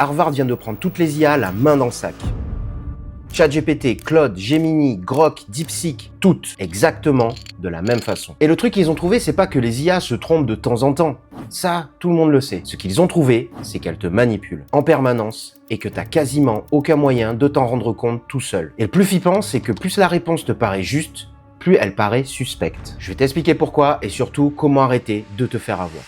Harvard vient de prendre toutes les IA la main dans le sac. ChatGPT, Claude, Gemini, Grok, DeepSeek, toutes exactement de la même façon. Et le truc qu'ils ont trouvé, c'est pas que les IA se trompent de temps en temps. Ça, tout le monde le sait. Ce qu'ils ont trouvé, c'est qu'elles te manipulent en permanence et que t'as quasiment aucun moyen de t'en rendre compte tout seul. Et le plus flippant, c'est que plus la réponse te paraît juste, plus elle paraît suspecte. Je vais t'expliquer pourquoi et surtout comment arrêter de te faire avoir.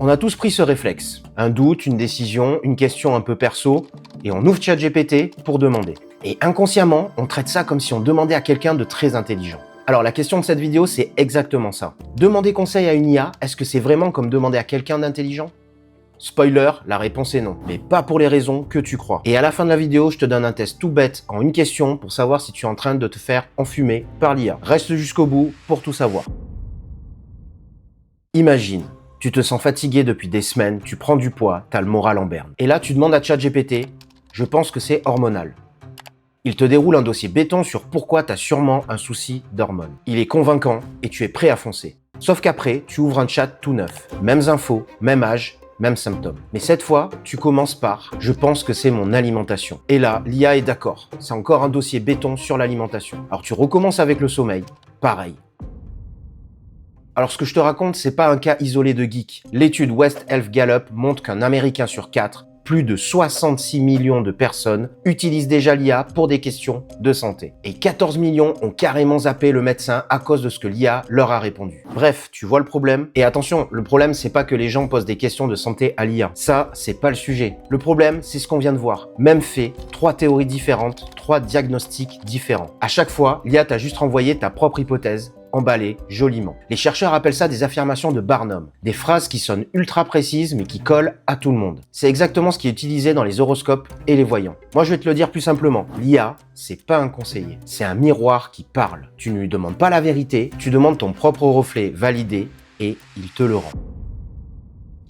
On a tous pris ce réflexe. Un doute, une décision, une question un peu perso, et on ouvre ChatGPT pour demander. Et inconsciemment, on traite ça comme si on demandait à quelqu'un de très intelligent. Alors la question de cette vidéo, c'est exactement ça. Demander conseil à une IA, est-ce que c'est vraiment comme demander à quelqu'un d'intelligent ? Spoiler, la réponse est non, mais pas pour les raisons que tu crois. Et à la fin de la vidéo, je te donne un test tout bête en une question pour savoir si tu es en train de te faire enfumer par l'IA. Reste jusqu'au bout pour tout savoir. Imagine. Tu te sens fatigué depuis des semaines, tu prends du poids, t'as le moral en berne. Et là, tu demandes à ChatGPT, je pense que c'est hormonal. Il te déroule un dossier béton sur pourquoi t'as sûrement un souci d'hormones. Il est convaincant et tu es prêt à foncer. Sauf qu'après, tu ouvres un chat tout neuf. Mêmes infos, même âge, mêmes symptômes. Mais cette fois, tu commences par « je pense que c'est mon alimentation ». Et là, l'IA est d'accord. C'est encore un dossier béton sur l'alimentation. Alors tu recommences avec le sommeil. Pareil. Alors ce que je te raconte, c'est pas un cas isolé de geek. L'étude West Health Gallup montre qu'un Américain sur 4, plus de 66 millions de personnes, utilisent déjà l'IA pour des questions de santé. Et 14 millions ont carrément zappé le médecin à cause de ce que l'IA leur a répondu. Bref, tu vois le problème. Et attention, le problème, c'est pas que les gens posent des questions de santé à l'IA. Ça, c'est pas le sujet. Le problème, c'est ce qu'on vient de voir. Même fait, 3 théories différentes, 3 diagnostics différents. À chaque fois, l'IA t'a juste renvoyé ta propre hypothèse, emballé joliment. Les chercheurs appellent ça des affirmations de Barnum, des phrases qui sonnent ultra précises mais qui collent à tout le monde. C'est exactement ce qui est utilisé dans les horoscopes et les voyants. Moi je vais te le dire plus simplement, l'IA, c'est pas un conseiller, c'est un miroir qui parle. Tu ne lui demandes pas la vérité, tu demandes ton propre reflet validé et il te le rend.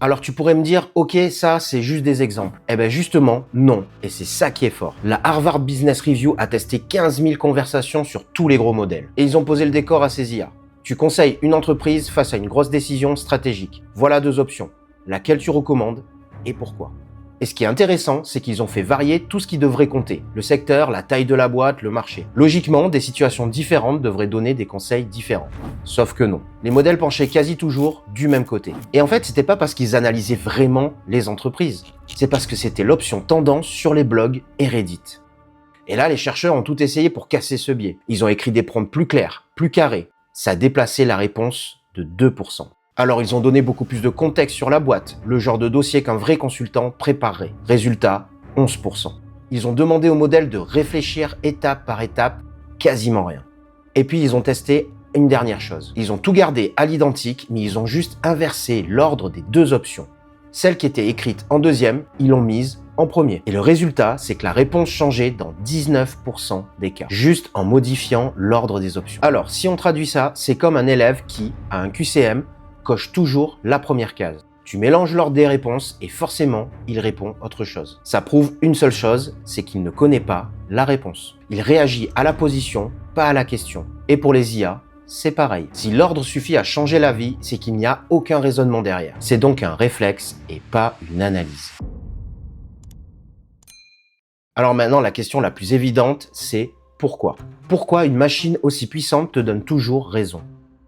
Alors tu pourrais me dire, ok, ça c'est juste des exemples. Eh bien justement, non. Et c'est ça qui est fort. La Harvard Business Review a testé 15 000 conversations sur tous les gros modèles. Et ils ont posé le décor à ces IA. Tu conseilles une entreprise face à une grosse décision stratégique. Voilà 2 options. Laquelle tu recommandes et pourquoi ? Et ce qui est intéressant, c'est qu'ils ont fait varier tout ce qui devrait compter. Le secteur, la taille de la boîte, le marché. Logiquement, des situations différentes devraient donner des conseils différents. Sauf que non. Les modèles penchaient quasi toujours du même côté. Et en fait, c'était pas parce qu'ils analysaient vraiment les entreprises. C'est parce que c'était l'option tendance sur les blogs et Reddit. Et là, les chercheurs ont tout essayé pour casser ce biais. Ils ont écrit des prompts plus clairs, plus carrés. Ça a déplacé la réponse de 2%. Alors ils ont donné beaucoup plus de contexte sur la boîte, le genre de dossier qu'un vrai consultant préparerait. Résultat, 11%. Ils ont demandé au modèle de réfléchir étape par étape, quasiment rien. Et puis ils ont testé une dernière chose. Ils ont tout gardé à l'identique, mais ils ont juste inversé l'ordre des 2 options. Celle qui était écrite en deuxième, ils l'ont mise en premier. Et le résultat, c'est que la réponse changeait dans 19% des cas, juste en modifiant l'ordre des options. Alors, si on traduit ça, c'est comme un élève qui, à un QCM, coche toujours la première case. Tu mélanges l'ordre des réponses et forcément, il répond autre chose. Ça prouve une seule chose, c'est qu'il ne connaît pas la réponse. Il réagit à la position, pas à la question. Et pour les IA, c'est pareil. Si l'ordre suffit à changer la vie, c'est qu'il n'y a aucun raisonnement derrière. C'est donc un réflexe et pas une analyse. Alors maintenant, la question la plus évidente, c'est pourquoi ? Pourquoi une machine aussi puissante te donne toujours raison ?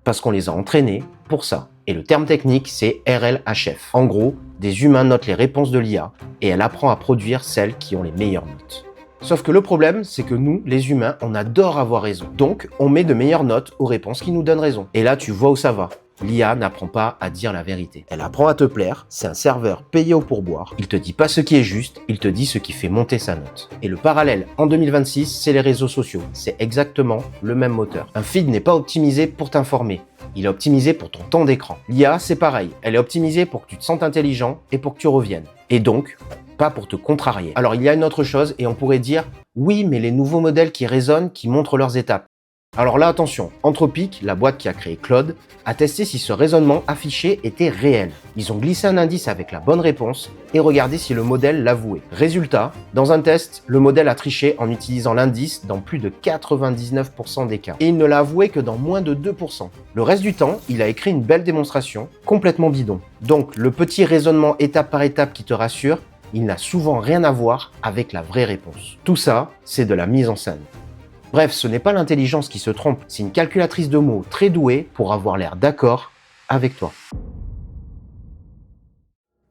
Parce qu'on les a entraînés pour ça. Et le terme technique, c'est RLHF. En gros, des humains notent les réponses de l'IA et elle apprend à produire celles qui ont les meilleures notes. Sauf que le problème, c'est que nous, les humains, on adore avoir raison. Donc, on met de meilleures notes aux réponses qui nous donnent raison. Et là, tu vois où ça va. L'IA n'apprend pas à dire la vérité. Elle apprend à te plaire, c'est un serveur payé au pourboire. Il te dit pas ce qui est juste, il te dit ce qui fait monter sa note. Et le parallèle en 2026, c'est les réseaux sociaux. C'est exactement le même moteur. Un feed n'est pas optimisé pour t'informer. Il est optimisé pour ton temps d'écran. L'IA, c'est pareil. Elle est optimisée pour que tu te sentes intelligent et pour que tu reviennes. Et donc, pas pour te contrarier. Alors, il y a une autre chose et on pourrait dire, oui, mais les nouveaux modèles qui raisonnent, qui montrent leurs étapes. Alors là, attention, Anthropic, la boîte qui a créé Claude, a testé si ce raisonnement affiché était réel. Ils ont glissé un indice avec la bonne réponse et regardé si le modèle l'avouait. Résultat, dans un test, le modèle a triché en utilisant l'indice dans plus de 99% des cas. Et il ne l'a avoué que dans moins de 2%. Le reste du temps, il a écrit une belle démonstration, complètement bidon. Donc, le petit raisonnement étape par étape qui te rassure, il n'a souvent rien à voir avec la vraie réponse. Tout ça, c'est de la mise en scène. Bref, ce n'est pas l'intelligence qui se trompe, c'est une calculatrice de mots très douée pour avoir l'air d'accord avec toi.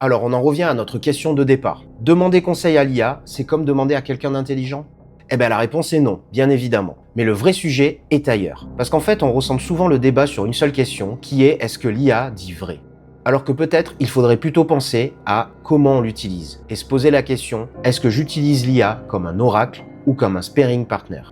Alors, on en revient à notre question de départ. Demander conseil à l'IA, c'est comme demander à quelqu'un d'intelligent? Eh bien, la réponse est non, bien évidemment. Mais le vrai sujet est ailleurs. Parce qu'en fait, on recentre souvent le débat sur une seule question, qui est est-ce que l'IA dit vrai? Alors que peut-être, il faudrait plutôt penser à comment on l'utilise, et se poser la question, est-ce que j'utilise l'IA comme un oracle ou comme un sparring partner?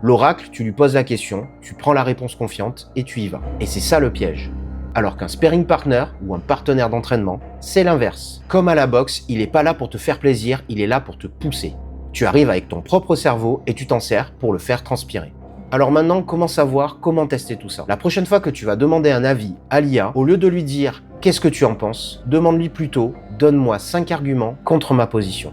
L'oracle, tu lui poses la question, tu prends la réponse confiante et tu y vas. Et c'est ça le piège. Alors qu'un sparring partner ou un partenaire d'entraînement, c'est l'inverse. Comme à la boxe, il n'est pas là pour te faire plaisir, il est là pour te pousser. Tu arrives avec ton propre cerveau et tu t'en sers pour le faire transpirer. Alors maintenant, comment savoir, comment tester tout ça? La prochaine fois que tu vas demander un avis à l'IA, au lieu de lui dire « qu'est-ce que tu en penses ?», demande-lui plutôt « donne-moi 5 arguments contre ma position ».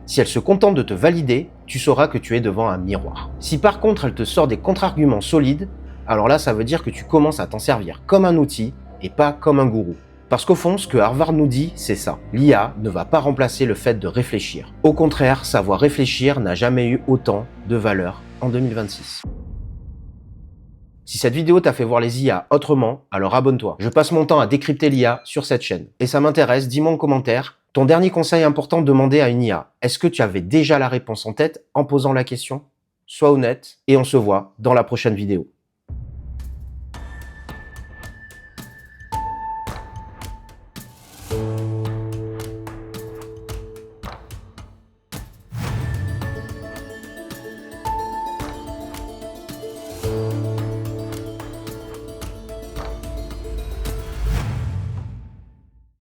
Si elle se contente de te valider, tu sauras que tu es devant un miroir. Si par contre elle te sort des contre-arguments solides, alors là ça veut dire que tu commences à t'en servir comme un outil et pas comme un gourou. Parce qu'au fond, ce que Harvard nous dit, c'est ça. L'IA ne va pas remplacer le fait de réfléchir. Au contraire, savoir réfléchir n'a jamais eu autant de valeur en 2026. Si cette vidéo t'a fait voir les IA autrement, alors abonne-toi. Je passe mon temps à décrypter l'IA sur cette chaîne. Et ça m'intéresse, dis-moi en commentaire. Ton dernier conseil important demandé à une IA, est-ce que tu avais déjà la réponse en tête en posant la question? Sois honnête et on se voit dans la prochaine vidéo.